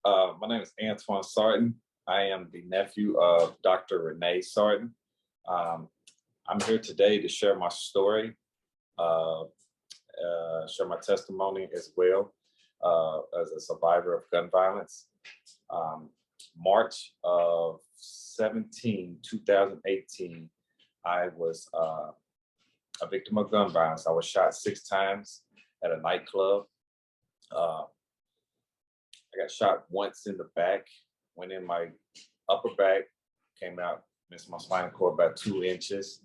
My name is Antuan Sartin. I am the nephew of Dr. Renee Sartin. Um, I'm here today to share my story, uh, share my testimony as well as a survivor of gun violence. Um, March of 2018, I was a victim of gun violence. I was shot 6 times at a nightclub. Uh, I got shot once in the back, went in my upper back, came out, missed my spinal cord about 2 inches.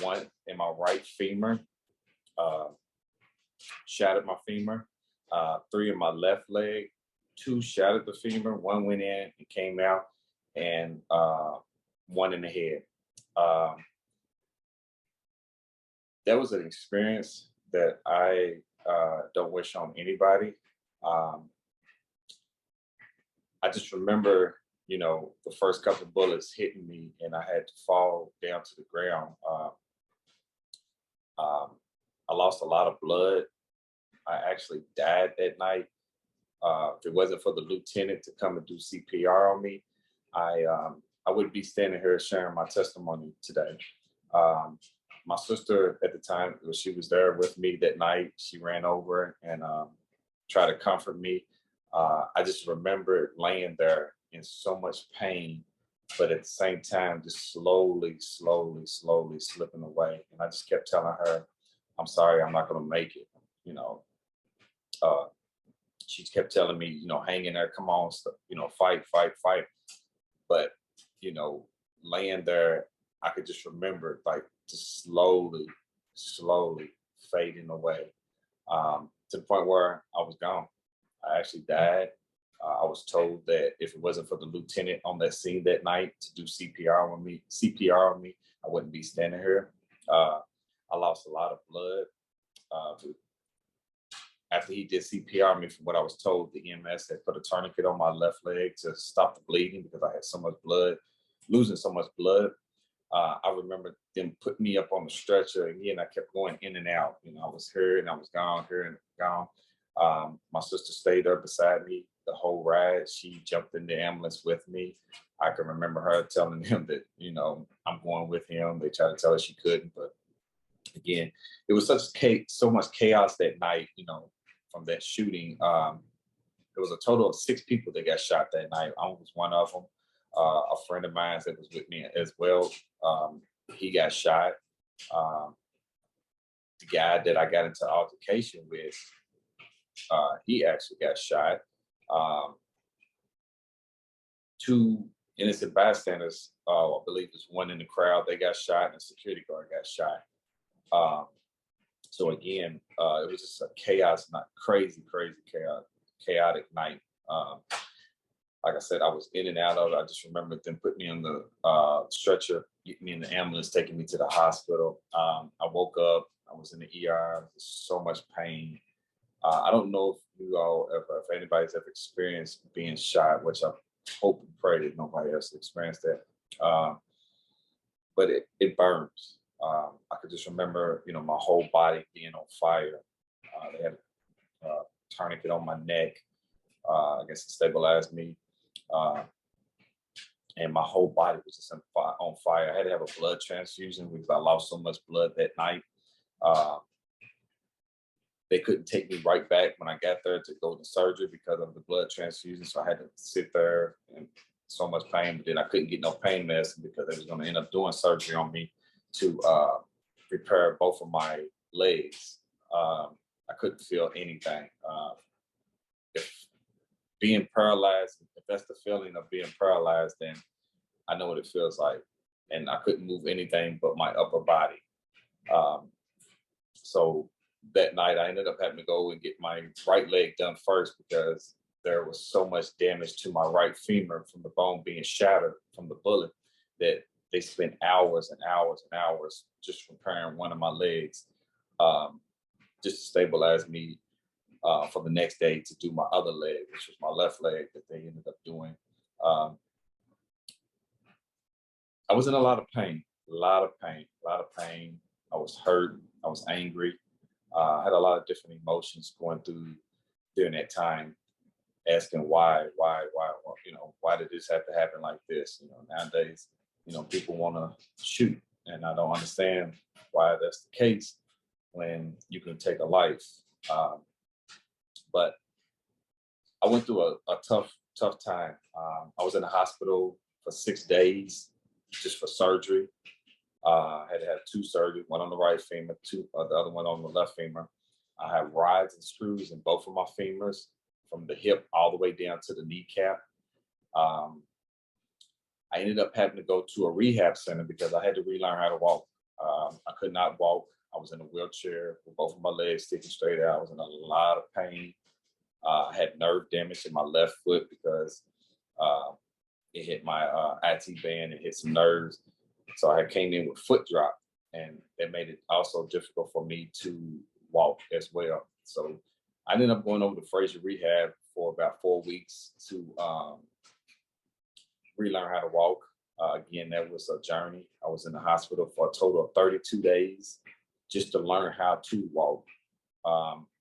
One in my right femur, uh, shattered my femur. Three in my left leg, two shattered the femur, one went in and came out, and one in the head. That was an experience that I don't wish on anybody. I just remember, the first couple of bullets hitting me and I had to fall down to the ground. I lost a lot of blood. I actually died that night. If it wasn't for the lieutenant to come and do CPR on me, I wouldn't be standing here sharing my testimony today. My sister at the time, she was there with me that night. She ran over and tried to comfort me. I just remember laying there in so much pain, but at the same time, just slowly slipping away. And I just kept telling her, I'm sorry, I'm not going to make it. She kept telling me, hang in there, come on, fight. But, laying there, I could just remember like just slowly fading away to the point where I was gone. I actually died. I was told that if it wasn't for the lieutenant on that scene that night to do CPR on me, I wouldn't be standing here. I lost a lot of blood. After he did CPR on me, from what I was told, the EMS had put a tourniquet on my left leg to stop the bleeding because I had so much blood, losing so much blood. I remember them putting me up on the stretcher, and I kept going in and out. I was here and I was gone, here and gone. My sister stayed there beside me the whole ride. She jumped in the ambulance with me. I can remember her telling them that, I'm going with him. They tried to tell her she couldn't, but again, it was so much chaos that night, from that shooting. There was a total of 6 people that got shot that night. I was one of them. A friend of mine that was with me as well, he got shot. The guy that I got into altercation with, he actually got shot. 2 innocent bystanders, I believe there's one in the crowd, they got shot, and a security guard got shot. So again, it was just a chaotic night. Like I said, I was in and out of it. I just remember them putting me on the stretcher, getting me in the ambulance, taking me to the hospital. I woke up, I was in the ER, so much pain. I don't know if anybody's ever experienced being shot, which I hope and pray that nobody else experienced that. But it burns. I could just remember, my whole body being on fire. They had a tourniquet on my neck. I guess it stabilized me. And my whole body was just on fire. I had to have a blood transfusion because I lost so much blood that night. They couldn't take me right back when I got there to go to surgery because of the blood transfusion. So I had to sit there in so much pain, but then I couldn't get no pain medicine because they was going to end up doing surgery on me to repair both of my legs. I couldn't feel anything. If being paralyzed, if that's the feeling of being paralyzed, then I know what it feels like. And I couldn't move anything but my upper body. So that night I ended up having to go and get my right leg done first because there was so much damage to my right femur from the bone being shattered from the bullet that they spent hours and hours and hours just repairing one of my legs, just to stabilize me for the next day to do my other leg, which was my left leg that they ended up doing. I was in a lot of pain. I was hurt. I was angry. I had a lot of different emotions going through during that time. asking why, why did this have to happen like this? Nowadays, people want to shoot, and I don't understand why that's the case when you can take a life. But I went through a tough time. I was in the hospital for 6 days just for surgery. I had to have 2 surgeries, one on the right femur, the other one on the left femur. I had rods and screws in both of my femurs from the hip all the way down to the kneecap. I ended up having to go to a rehab center because I had to relearn how to walk. I could not walk. I was in a wheelchair with both of my legs sticking straight out. I was in a lot of pain. I had nerve damage in my left foot because it hit my IT band, it hit some nerves. So I came in with foot drop, and it made it also difficult for me to walk as well. So I ended up going over to Fraser Rehab for about 4 weeks to relearn how to walk. Again, that was a journey. I was in the hospital for a total of 32 days just to learn how to walk.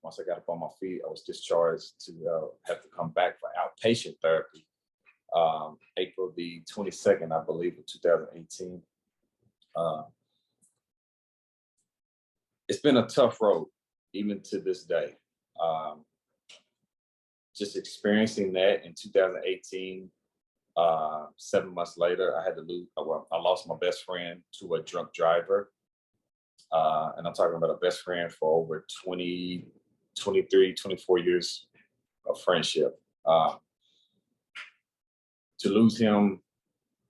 Once I got up on my feet, I was discharged to have to come back for outpatient therapy. April the 22nd, I believe, of 2018. It's been a tough road, even to this day. Just experiencing that in 2018, 7 months later, I lost my best friend to a drunk driver. And I'm talking about a best friend for over 20, 23, 24 years of friendship. To lose him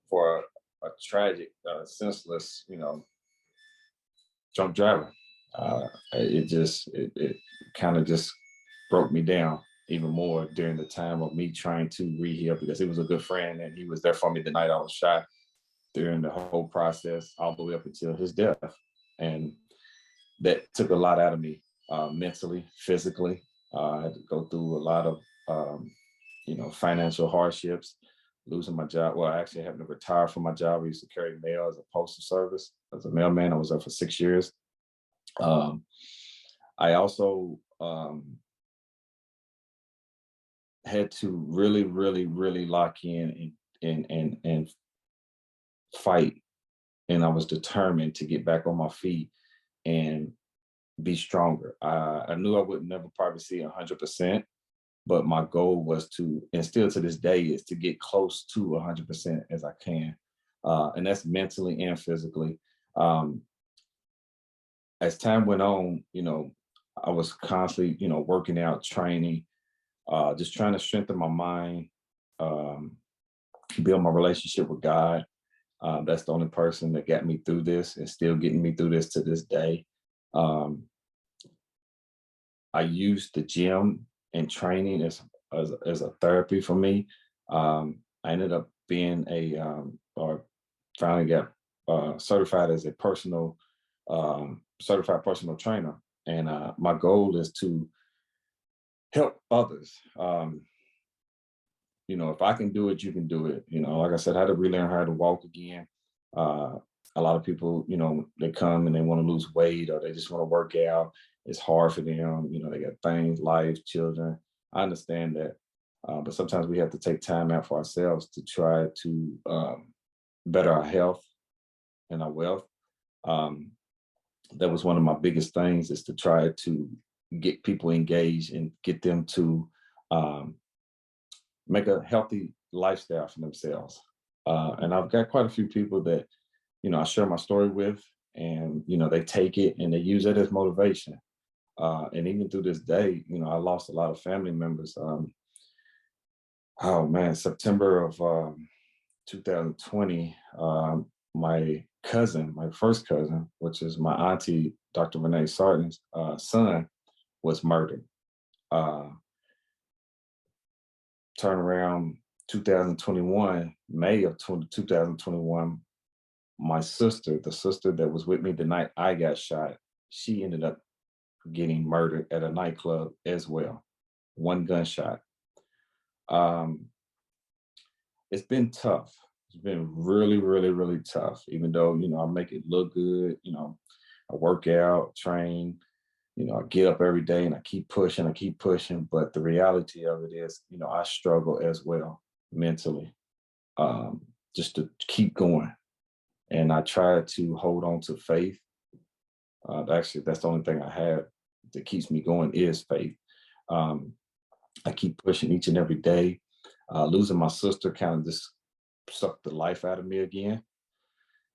for a tragic, senseless, drunk driver, it kind of just broke me down even more during the time of me trying to rehab, because he was a good friend and he was there for me the night I was shot, during the whole process, all the way up until his death. And that took a lot out of me, mentally, physically. I had to go through a lot of, financial hardships, losing my job. Well, I actually having to retire from my job. I used to carry mail as a postal service. As a mailman, I was there for 6 years. I also had to really, really, really lock in and fight. And I was determined to get back on my feet and be stronger. I knew I would never probably see 100%, but my goal was to, and still to this day, is to get close to 100% as I can. And that's mentally and physically. As time went on, I was constantly, working out, training, just trying to strengthen my mind, build my relationship with God. That's the only person that got me through this and still getting me through this to this day. I used the gym and training as a therapy for me. I ended up being or finally got certified as a certified personal trainer. And my goal is to help others. If I can do it, you can do it. Like I said, I had to relearn how to walk again. A lot of people, they come and they want to lose weight or they just want to work out. It's hard for them. They got things, life, children. I understand that. But sometimes we have to take time out for ourselves to try to better our health and our wealth. That was one of my biggest things, is to try to get people engaged and get them to make a healthy lifestyle for themselves. And I've got quite a few people that, I share my story with, and, they take it and they use it as motivation. And even through this day, I lost a lot of family members. September of 2020, my first cousin, which is my auntie, Dr. Renee Sartin's son, was murdered. Turn around 2021, May of 2021, my sister, the sister that was with me the night I got shot, she ended up getting murdered at a nightclub as well. One gunshot. It's been tough. It's been really, really, really tough, even though, I make it look good. I work out, train, I get up every day and I keep pushing. But the reality of it is, I struggle as well mentally, just to keep going. And I try to hold on to faith. Actually, that's the only thing I have that keeps me going is faith. Um, I keep pushing each and every day. Losing my sister kind of just sucked the life out of me again.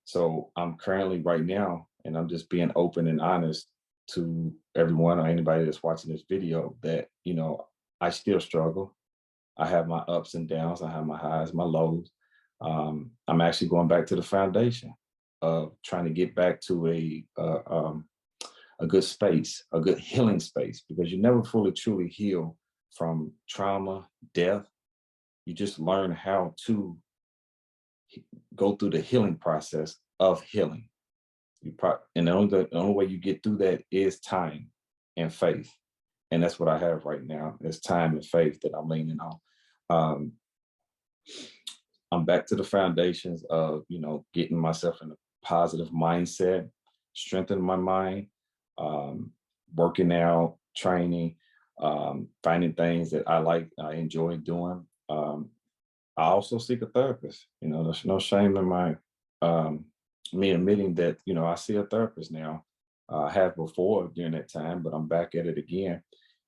So I'm currently right now, and I'm just being open and honest to everyone or anybody that's watching this video that, I still struggle. I have my ups and downs. I have my highs, my lows. I'm actually going back to the foundation of trying to get back to a good space, a good healing space, because you never fully truly heal from trauma, death. You just learn how to go through the healing process of healing. And the only way you get through that is time and faith. And that's what I have right now. It's time and faith that I'm leaning on. I'm back to the foundations of, getting myself in a positive mindset, strengthening my mind, working out, training, finding things that I enjoy doing. I also seek a therapist. There's no shame in me admitting that, I see a therapist now. I have before during that time, but I'm back at it again.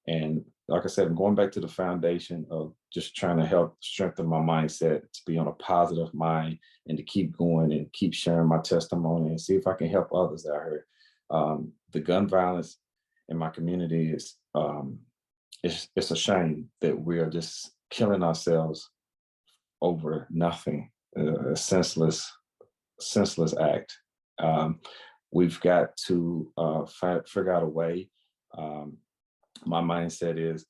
And like I said, I'm going back to the foundation of just trying to help strengthen my mindset to be on a positive mind and to keep going and keep sharing my testimony and see if I can help others out here. The gun violence in my community is, it's a shame that we are just killing ourselves over nothing, a senseless act. We've got to figure out a way. My mindset is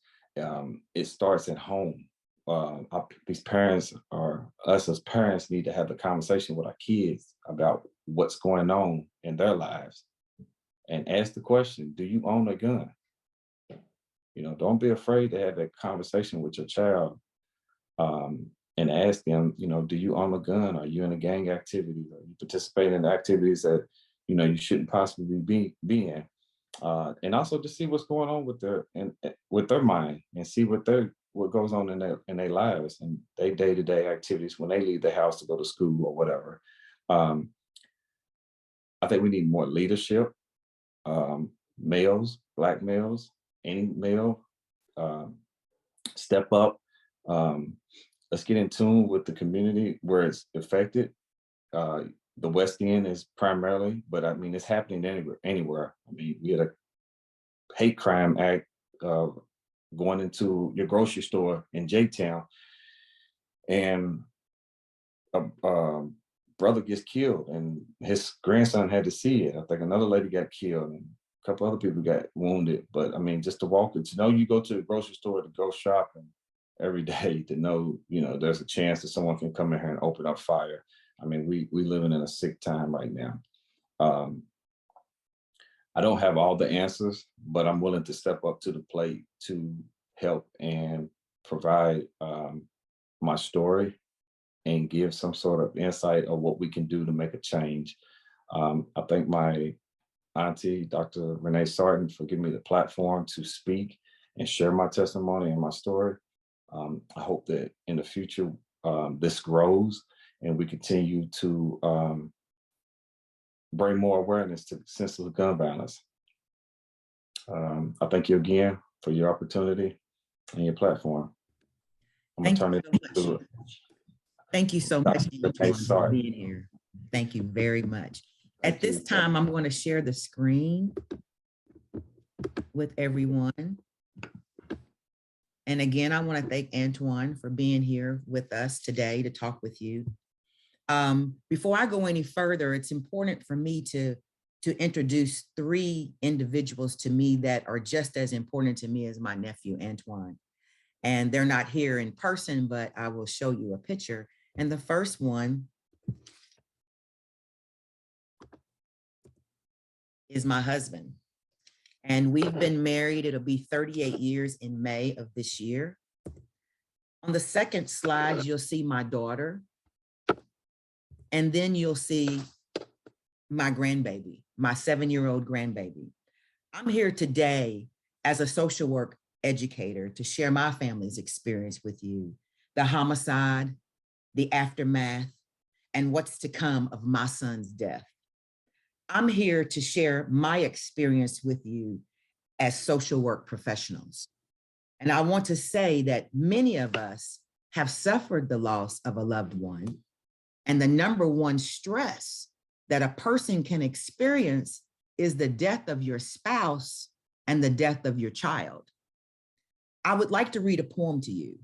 it starts at home. Us as parents need to have the conversation with our kids about what's going on in their lives and ask the question, do you own a gun? Don't be afraid to have that conversation with your child, and ask them, do you own a gun? Are you in a gang activity? Are you participating in activities that, you shouldn't possibly be in? And also to see what's going on with their mind and see what goes on in their lives and their day-to-day activities when they leave the house to go to school or whatever. I think we need more leadership, males, Black males, any male, step up. Let's get in tune with the community where it's affected. The West End is primarily, but I mean, it's happening anywhere. I mean, we had a hate crime act going into your grocery store in J-Town, and a brother gets killed, and his grandson had to see it. I think another lady got killed, and a couple other people got wounded. But I mean, just to walk it, you go to the grocery store to go shopping every day, to know, there's a chance that someone can come in here and open up fire. I mean, we living in a sick time right now. I don't have all the answers, but I'm willing to step up to the plate to help and provide my story and give some sort of insight of what we can do to make a change. I thank my auntie, Dr. Renee Sartin, for giving me the platform to speak and share my testimony and my story. I hope that in the future, this grows and we continue to bring more awareness to senseless gun violence. I thank you again for your opportunity and your platform. I'm gonna turn it to it. Thank you so much, Antoine, for being here. Thank you very much. At this time, I'm going to share the screen with everyone. And again, I want to thank Antoine for being here with us today to talk with you. Before I go any further, it's important for me to introduce three individuals to me that are just as important to me as my nephew, Antoine. And they're not here in person, but I will show you a picture. And the first one is my husband. And we've been married, it'll be 38 years in May of this year. On the second slide, you'll see my daughter. And then you'll see my grandbaby, my 7-year-old grandbaby. I'm here today as a social work educator to share my family's experience with you, the homicide, the aftermath, and what's to come of my son's death. I'm here to share my experience with you as social work professionals. And I want to say that many of us have suffered the loss of a loved one, and the number one stress that a person can experience is the death of your spouse and the death of your child. I would like to read a poem to you.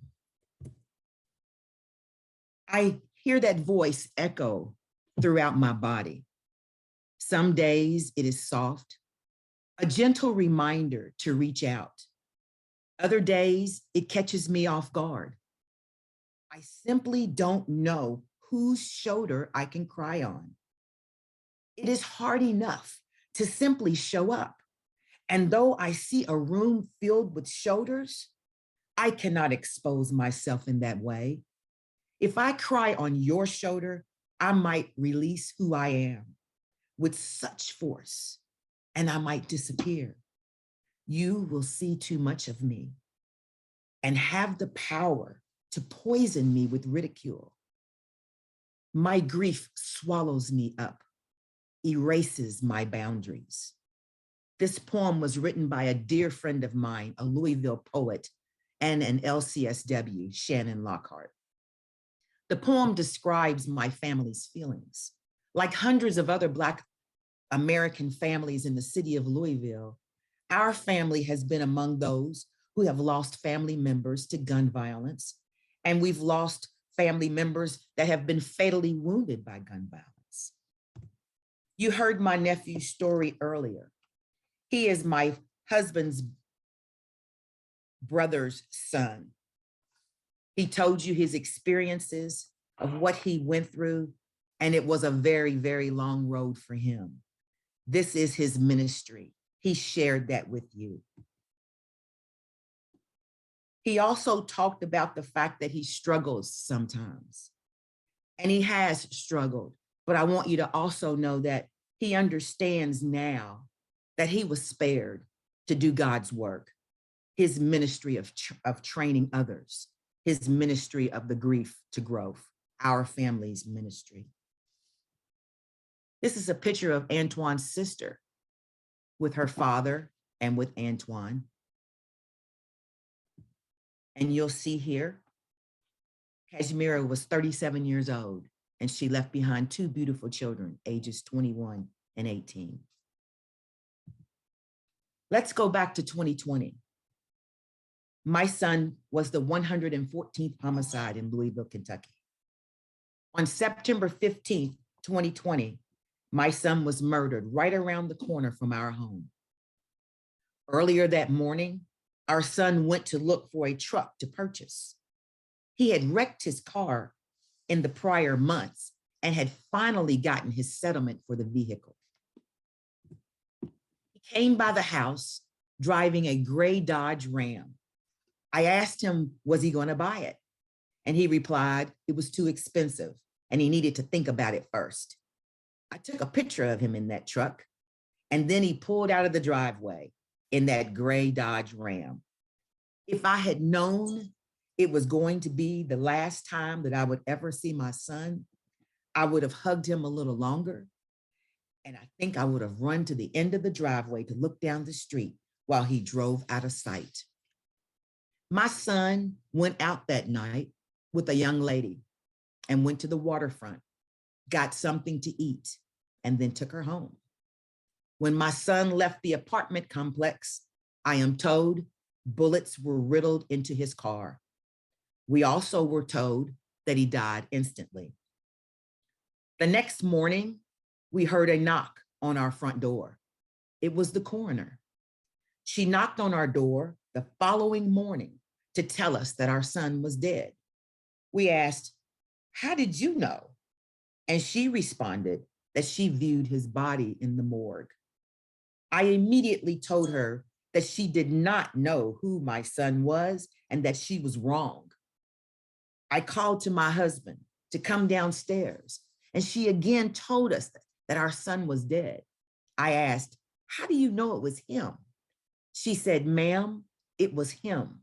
I hear that voice echo throughout my body. Some days it is soft, a gentle reminder to reach out. Other days it catches me off guard. I simply don't know whose shoulder I can cry on. It is hard enough to simply show up. And though I see a room filled with shoulders, I cannot expose myself in that way. If I cry on your shoulder, I might release who I am with such force, and I might disappear. You will see too much of me and have the power to poison me with ridicule. My grief swallows me up, erases my boundaries. This poem was written by a dear friend of mine, a Louisville poet, and an LCSW, Shannon Lockhart. The poem describes my family's feelings. Like hundreds of other Black American families in the city of Louisville, our family has been among those who have lost family members to gun violence, and we've lost family members that have been fatally wounded by gun violence. You heard my nephew's story earlier. He is my husband's brother's son. He told you his experiences of what he went through, and it was a very, very long road for him. This is his ministry. He shared that with you. He also talked about the fact that he struggles sometimes, and he has struggled, but I want you to also know that he understands now that he was spared to do God's work, his ministry of training others, his ministry of the grief to growth, our family's ministry. This is a picture of Antoine's sister with her father and with Antoine. And you'll see here, Kashmira was 37 years old, and she left behind two beautiful children, ages 21 and 18. Let's go back to 2020. My son was the 114th homicide in Louisville, Kentucky. On September 15th, 2020, my son was murdered right around the corner from our home. Earlier that morning, our son went to look for a truck to purchase. He had wrecked his car in the prior months and had finally gotten his settlement for the vehicle. He came by the house driving a gray Dodge Ram. I asked him, was he going to buy it? And he replied, it was too expensive and he needed to think about it first. I took a picture of him in that truck, and then he pulled out of the driveway in that gray Dodge Ram. If I had known it was going to be the last time that I would ever see my son, I would have hugged him a little longer. And I think I would have run to the end of the driveway to look down the street while he drove out of sight. My son went out that night with a young lady and went to the waterfront, got something to eat, and then took her home. When my son left the apartment complex, I am told bullets were riddled into his car. We also were told that he died instantly. The next morning, we heard a knock on our front door. It was the coroner. She knocked on our door the following morning to tell us that our son was dead. We asked, how did you know? And she responded that she viewed his body in the morgue. I immediately told her that she did not know who my son was and that she was wrong. I called to my husband to come downstairs, and she again told us that our son was dead. I asked, How do you know it was him? She said, ma'am, it was him.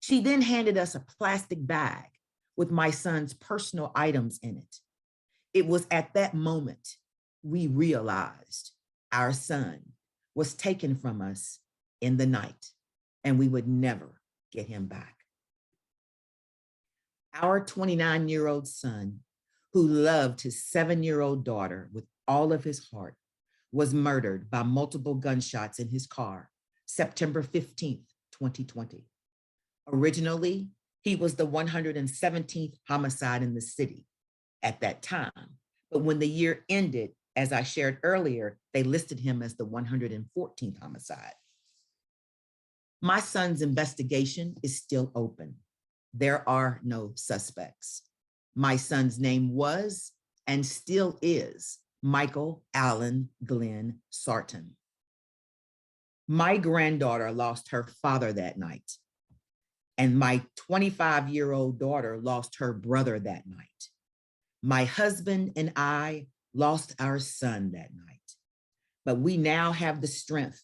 She then handed us a plastic bag with my son's personal items in it. It was at that moment we realized our son was taken from us in the night and we would never get him back. Our 29-year-old son, who loved his 7-year-old daughter with all of his heart, was murdered by multiple gunshots in his car, September 15th, 2020. Originally, he was the 117th homicide in the city at that time. But when the year ended, as I shared earlier, they listed him as the 114th homicide. My son's investigation is still open. There are no suspects. My son's name was and still is Michael Allen Glenn Sarton. My granddaughter lost her father that night, and my 25-year-old daughter lost her brother that night. My husband and I lost our son that night, but we now have the strength,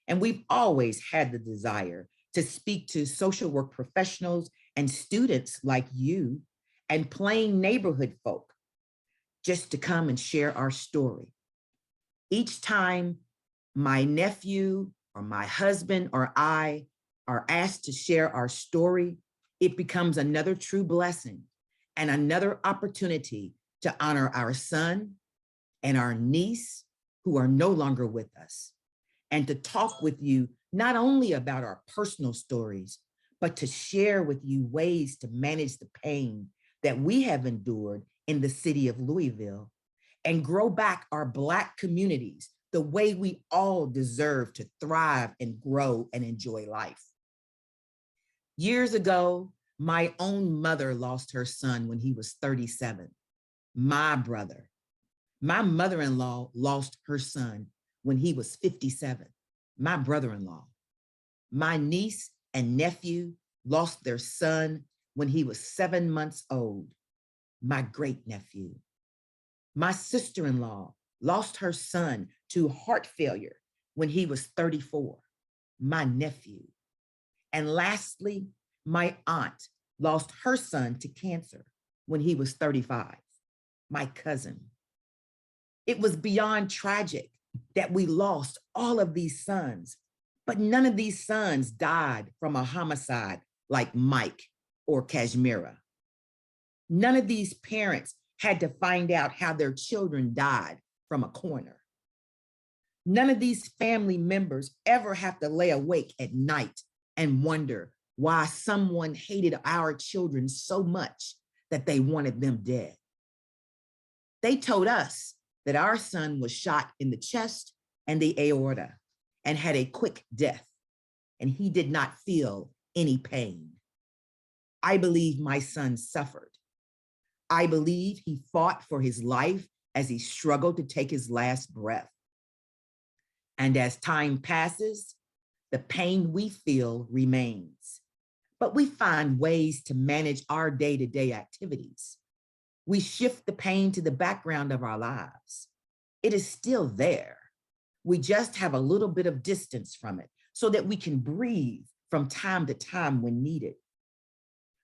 and we've always had the desire to speak to social work professionals and students like you and plain neighborhood folk just to come and share our story. Each time my nephew or my husband or I are asked to share our story, it becomes another true blessing and another opportunity to honor our son and our niece who are no longer with us, and to talk with you not only about our personal stories, but to share with you ways to manage the pain that we have endured in the city of Louisville and grow back our Black communities the way we all deserve to thrive and grow and enjoy life. Years ago, my own mother lost her son when he was 37. My brother. My mother-in-law lost her son when he was 57. My brother-in-law. My niece and nephew lost their son when he was 7 months old. My great nephew. My sister-in-law lost her son to heart failure when he was 34. My nephew. And lastly, my aunt lost her son to cancer when he was 35. My cousin. It was beyond tragic that we lost all of these sons, but none of these sons died from a homicide like Mike or Kashmira. None of these parents had to find out how their children died from a coroner. None of these family members ever have to lay awake at night and wonder why someone hated our children so much that they wanted them dead. They told us that our son was shot in the chest and the aorta and had a quick death, and he did not feel any pain. I believe my son suffered. I believe he fought for his life as he struggled to take his last breath. And as time passes, the pain we feel remains, but we find ways to manage our day-to-day activities. We shift the pain to the background of our lives. It is still there. We just have a little bit of distance from it so that we can breathe from time to time when needed.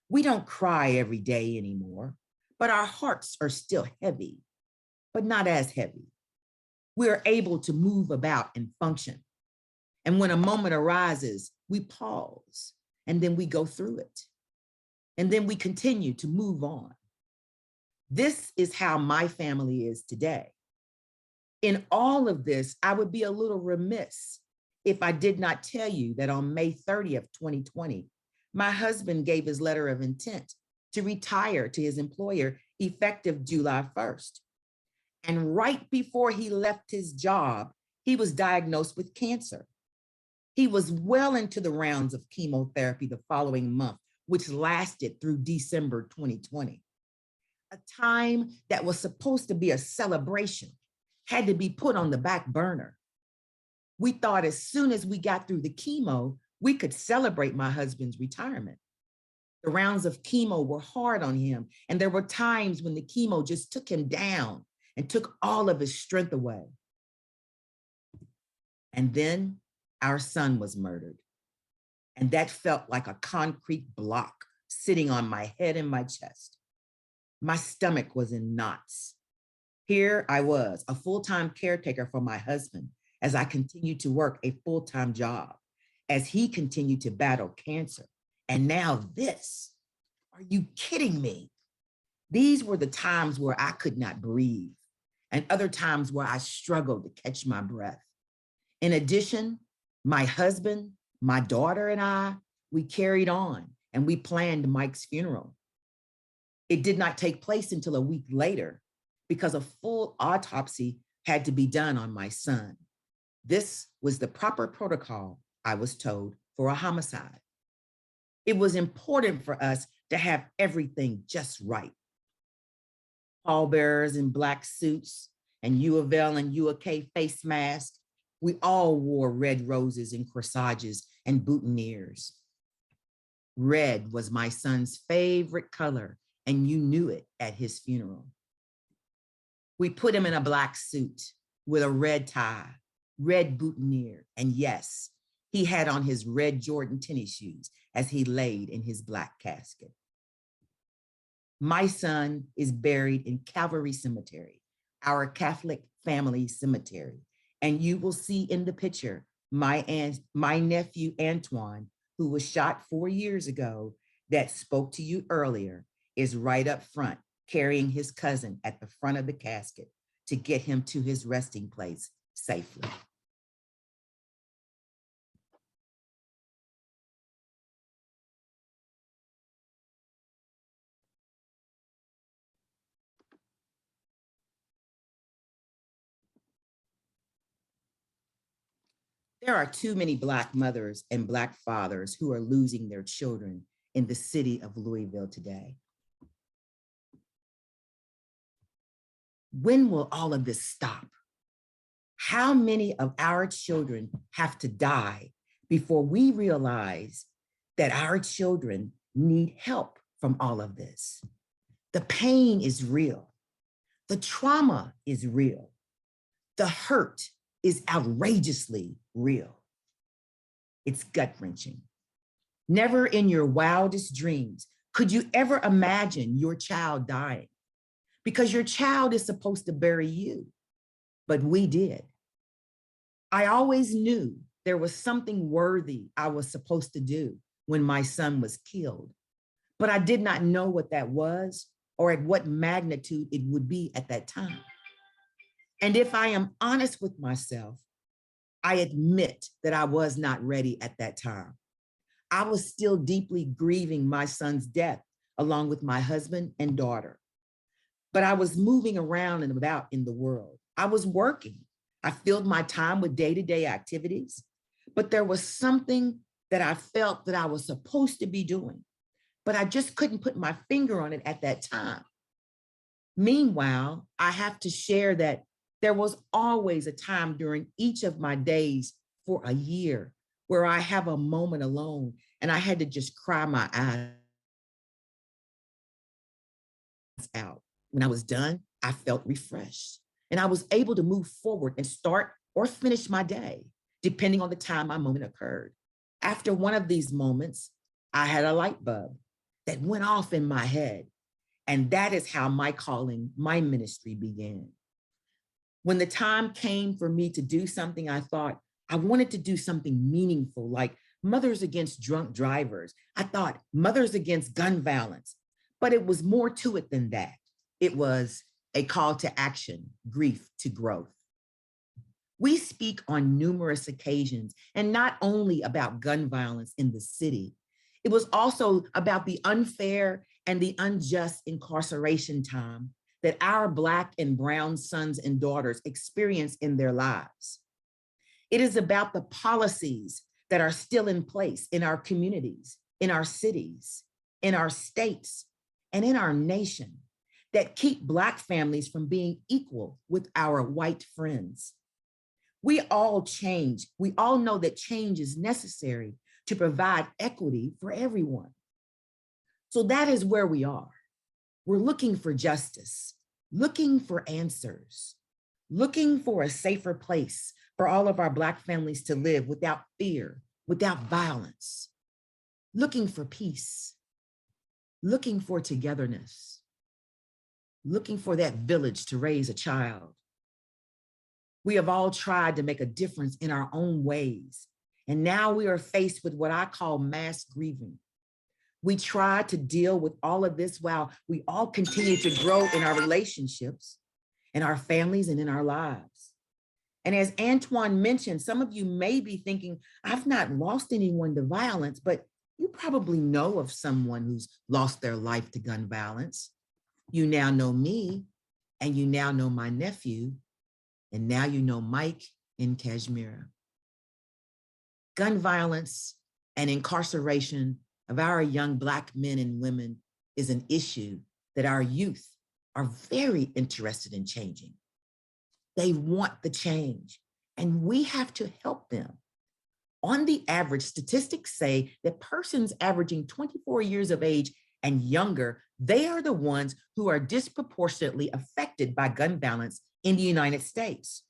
We don't cry every day anymore, but our hearts are still heavy, but not as heavy. We're able to move about and function. And when a moment arises, we pause and then we go through it. And then we continue to move on. This is how my family is today. In all of this, I would be a little remiss if I did not tell you that on May 30th, 2020, my husband gave his letter of intent to retire to his employer effective July 1st. And right before he left his job, he was diagnosed with cancer. He was well into the rounds of chemotherapy the following month, which lasted through December 2020. A time that was supposed to be a celebration had to be put on the back burner. We thought as soon as we got through the chemo, we could celebrate my husband's retirement. The rounds of chemo were hard on him, and there were times when the chemo just took him down and took all of his strength away. And then our son was murdered. And that felt like a concrete block sitting on my head and my chest. My stomach was in knots. Here I was, a full-time caretaker for my husband as I continued to work a full-time job, as he continued to battle cancer. And now this, are you kidding me? These were the times where I could not breathe, and other times where I struggled to catch my breath. In addition, my husband, my daughter, and I, we carried on and we planned Mike's funeral. It did not take place until a week later because a full autopsy had to be done on my son. This was the proper protocol, I was told, for a homicide. It was important for us to have everything just right. Pallbearers in black suits and U of L and U of K face masks. We all wore red roses and corsages and boutonnieres. Red was my son's favorite color, and you knew it at his funeral. We put him in a black suit with a red tie, red boutonniere, and yes, he had on his red Jordan tennis shoes as he laid in his black casket. My son is buried in Calvary Cemetery, our Catholic family cemetery. And you will see in the picture, my nephew, Antoine, who was shot 4 years ago, that spoke to you earlier, is right up front, carrying his cousin at the front of the casket to get him to his resting place safely. There are too many Black mothers and Black fathers who are losing their children in the city of Louisville today. When will all of this stop? How many of our children have to die before we realize that our children need help from all of this? The pain is real. The trauma is real. The hurt is outrageously real. It's gut-wrenching. Never in your wildest dreams could you ever imagine your child dying, because your child is supposed to bury you, but we did. I always knew there was something worthy I was supposed to do when my son was killed, but I did not know what that was or at what magnitude it would be at that time. And if I am honest with myself, I admit that I was not ready at that time. I was still deeply grieving my son's death along with my husband and daughter. But I was moving around and about in the world. I was working. I filled my time with day-to-day activities, but there was something that I felt that I was supposed to be doing, but I just couldn't put my finger on it at that time. Meanwhile, I have to share that there was always a time during each of my days for a year where I have a moment alone and I had to just cry my eyes out. When I was done, I felt refreshed and I was able to move forward and start or finish my day, depending on the time my moment occurred. After one of these moments, I had a light bulb that went off in my head. And that is how my calling, my ministry began. When the time came for me to do something, I thought I wanted to do something meaningful, like Mothers Against Drunk Drivers. I thought Mothers Against Gun Violence, but it was more to it than that. It was a call to action, grief to growth. We speak on numerous occasions, and not only about gun violence in the city, it was also about the unfair and the unjust incarceration time that our Black and brown sons and daughters experience in their lives. It is about the policies that are still in place in our communities, in our cities, in our states, and in our nation that keep Black families from being equal with our white friends. We all change. We all know that change is necessary to provide equity for everyone. So that is where we are. We're looking for justice, looking for answers, looking for a safer place for all of our Black families to live without fear, without violence, looking for peace, looking for togetherness, looking for that village to raise a child. We have all tried to make a difference in our own ways, and now we are faced with what I call mass grieving. We try to deal with all of this while we all continue to grow in our relationships, in our families, and in our lives. And as Antoine mentioned, some of you may be thinking, I've not lost anyone to violence, but you probably know of someone who's lost their life to gun violence. You now know me, and you now know my nephew, and now you know Mike in Kashmir. Gun violence and incarceration of our young Black men and women is an issue that our youth are very interested in changing. They want the change, and we have to help them. On the average, statistics say that persons averaging 24 years of age and younger, they are the ones who are disproportionately affected by gun violence in the United States.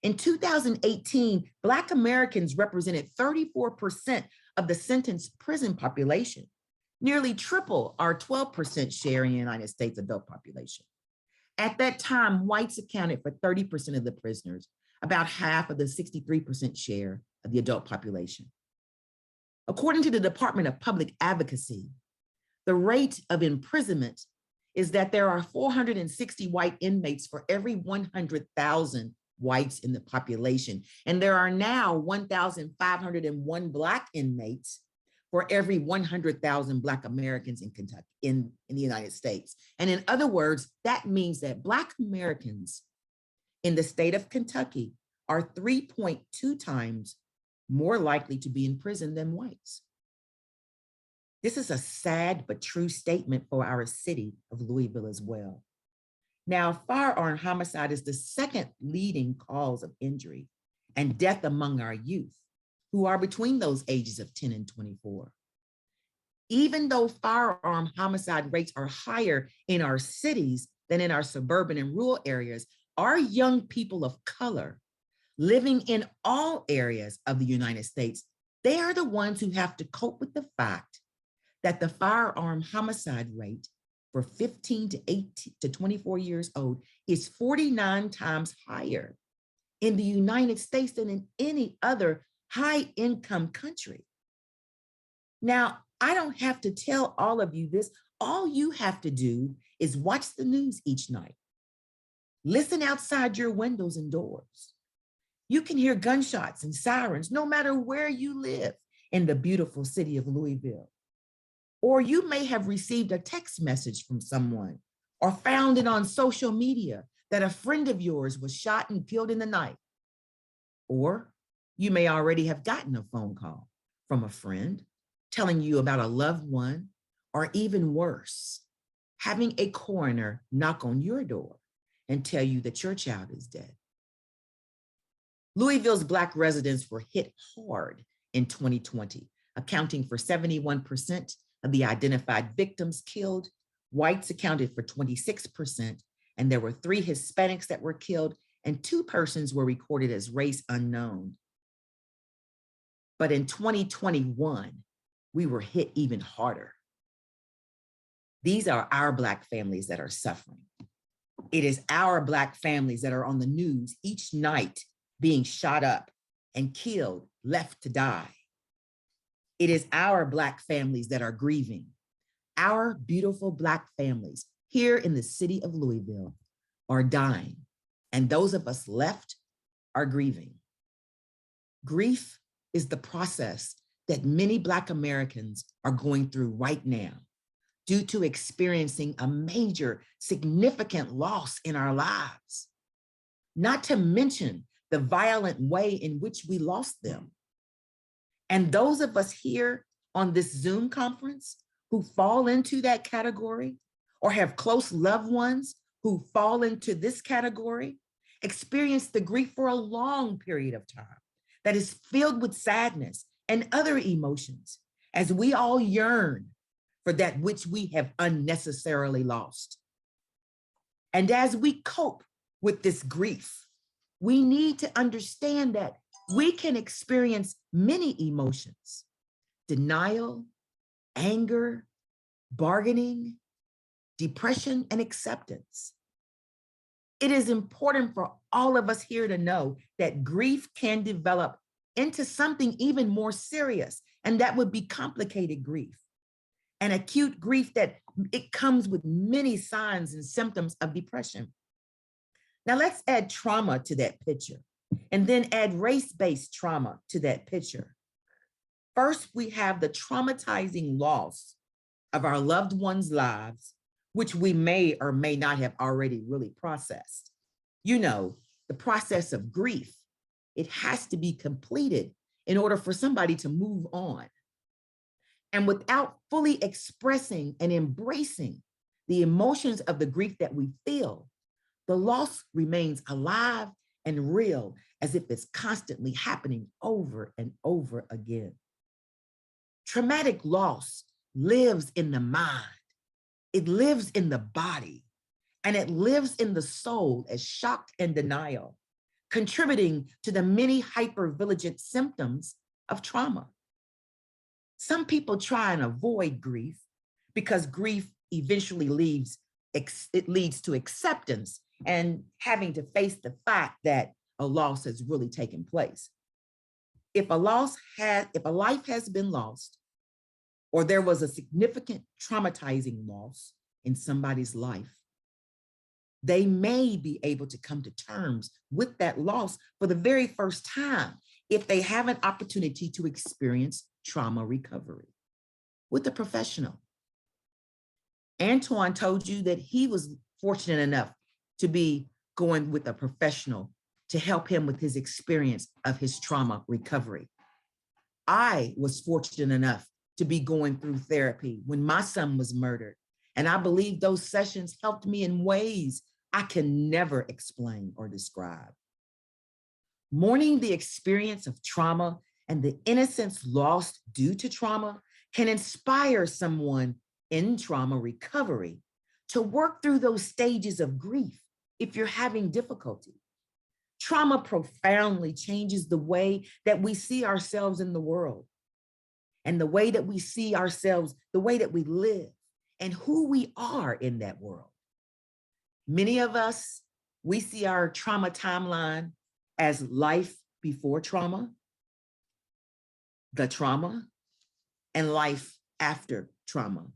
In 2018, Black Americans represented 34% of the sentenced prison population, nearly triple our 12% share in the United States adult population. At that time, whites accounted for 30% of the prisoners, about half of the 63% share of the adult population. According to the Department of Public Advocacy, the rate of imprisonment is that there are 460 white inmates for every 100,000 whites in the population. And there are now 1,501 Black inmates for every 100,000 Black Americans in Kentucky, in the United States. And in other words, that means that Black Americans in the state of Kentucky are 3.2 times more likely to be in prison than whites. This is a sad but true statement for our city of Louisville as well. Now, firearm homicide is the second leading cause of injury and death among our youth, who are between those ages of 10 and 24. Even though firearm homicide rates are higher in our cities than in our suburban and rural areas, our young people of color living in all areas of the United States, they are the ones who have to cope with the fact that the firearm homicide rate for 15 to 18 to 24 years old is 49 times higher in the United States than in any other high-income country. Now, I don't have to tell all of you this. All you have to do is watch the news each night. Listen outside your windows and doors. You can hear gunshots and sirens no matter where you live in the beautiful city of Louisville. Or you may have received a text message from someone or found it on social media that a friend of yours was shot and killed in the night. Or you may already have gotten a phone call from a friend telling you about a loved one, or even worse, having a coroner knock on your door and tell you that your child is dead. Louisville's Black residents were hit hard in 2020, accounting for 71% of the identified victims killed. Whites accounted for 26%, and there were 3 Hispanics that were killed, and 2 persons were recorded as race unknown. But in 2021, we were hit even harder. These are our Black families that are suffering. It is our Black families that are on the news each night being shot up and killed, left to die. It is our Black families that are grieving. Our beautiful Black families here in the city of Louisville are dying, and those of us left are grieving. Grief is the process that many Black Americans are going through right now due to experiencing a major, significant loss in our lives, not to mention the violent way in which we lost them. And those of us here on this Zoom conference who fall into that category or have close loved ones who fall into this category experience the grief for a long period of time that is filled with sadness and other emotions as we all yearn for that which we have unnecessarily lost. And as we cope with this grief, we need to understand that we can experience many emotions: denial, anger, bargaining, depression, and acceptance. It is important for all of us here to know that grief can develop into something even more serious, and that would be complicated grief. An acute grief that it comes with many signs and symptoms of depression. Now let's add trauma to that picture, and then add race-based trauma to that picture. First, we have the traumatizing loss of our loved ones' lives, which we may or may not have already really processed. You know, the process of grief, it has to be completed in order for somebody to move on. And without fully expressing and embracing the emotions of the grief that we feel, the loss remains alive and real, as if it's constantly happening over and over again. Traumatic loss lives in the mind, it lives in the body, and it lives in the soul as shock and denial, contributing to the many hypervigilant symptoms of trauma. Some people try and avoid grief because grief eventually leads to acceptance and having to face the fact that a loss has really taken place. If a life has been lost, or there was a significant traumatizing loss in somebody's life, they may be able to come to terms with that loss for the very first time if they have an opportunity to experience trauma recovery with a professional. Antoine told you that he was fortunate enough to be going with a professional to help him with his experience of his trauma recovery. I was fortunate enough to be going through therapy when my son was murdered. And I believe those sessions helped me in ways I can never explain or describe. Mourning the experience of trauma and the innocence lost due to trauma can inspire someone in trauma recovery to work through those stages of grief if you're having difficulty. Trauma profoundly changes the way that we see ourselves in the world, and the way that we see ourselves, the way that we live, and who we are in that world. Many of us, we see our trauma timeline as life before trauma, the trauma, and life after trauma.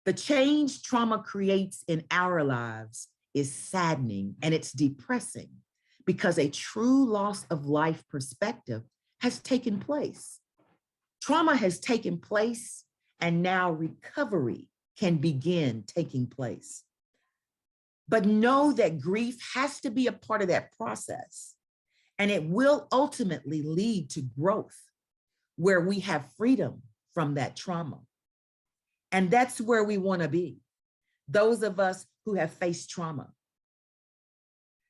The change trauma creates in our lives is saddening and it's depressing because a true loss of life perspective has taken place. Trauma has taken place, and now recovery can begin taking place. But know that grief has to be a part of that process, and it will ultimately lead to growth where we have freedom from that trauma. And that's where we want to be, those of us who have faced trauma.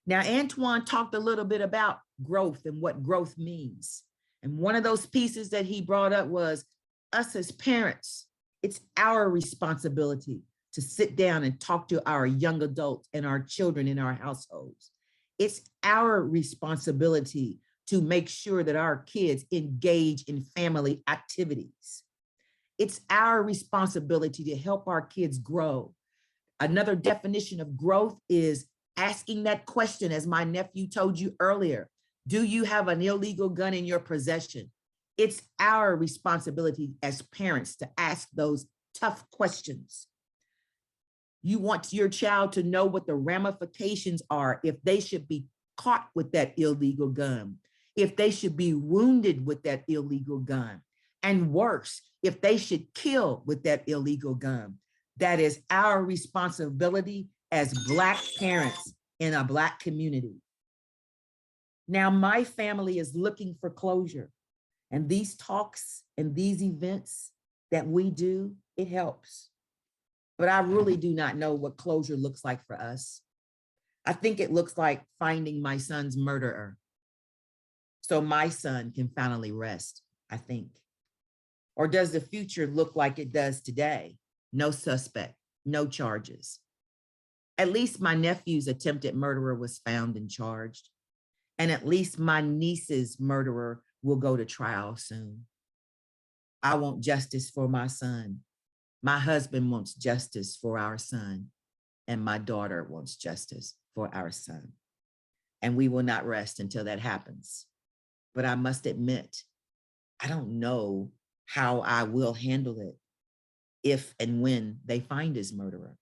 Now, Antoine talked a little bit about growth and what growth means. And one of those pieces that he brought up was us as parents. It's our responsibility to sit down and talk to our young adults and our children in our households. It's our responsibility to make sure that our kids engage in family activities. It's our responsibility to help our kids grow. Another definition of growth is asking that question, as my nephew told you earlier, do you have an illegal gun in your possession? It's our responsibility as parents to ask those tough questions. You want your child to know what the ramifications are if they should be caught with that illegal gun, if they should be wounded with that illegal gun, and worse, if they should kill with that illegal gun. That is our responsibility as Black parents in a Black community. Now, my family is looking for closure, and these talks and these events that we do, it helps. But I really do not know what closure looks like for us. I think it looks like finding my son's murderer, so my son can finally rest, I think. Or does the future look like it does today? No suspect, no charges. At least my nephew's attempted murderer was found and charged. And at least my niece's murderer will go to trial soon. I want justice for my son. My husband wants justice for our son. And my daughter wants justice for our son. And we will not rest until that happens. But I must admit, I don't know how I will handle it if and when they find his murderer.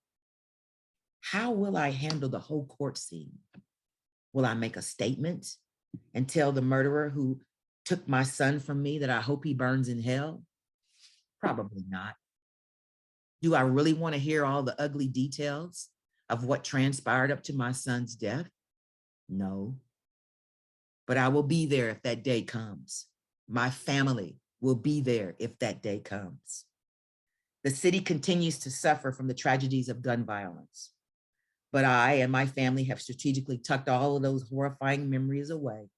How will I handle the whole court scene? Will I make a statement and tell the murderer who took my son from me that I hope he burns in hell? Probably not. Do I really want to hear all the ugly details of what transpired up to my son's death? No. But I will be there if that day comes. My family will be there if that day comes. The city continues to suffer from the tragedies of gun violence. But I and my family have strategically tucked all of those horrifying memories away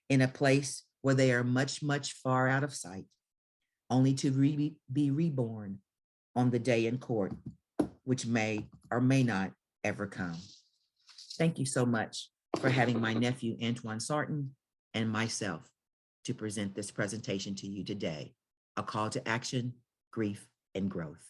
in a place where they are much, much far out of sight, only to be reborn on the day in court, which may or may not ever come. Thank you so much for having my nephew, Antuan Sartin, and myself to present this presentation to you today, A Call to Action, Grief, and Growth.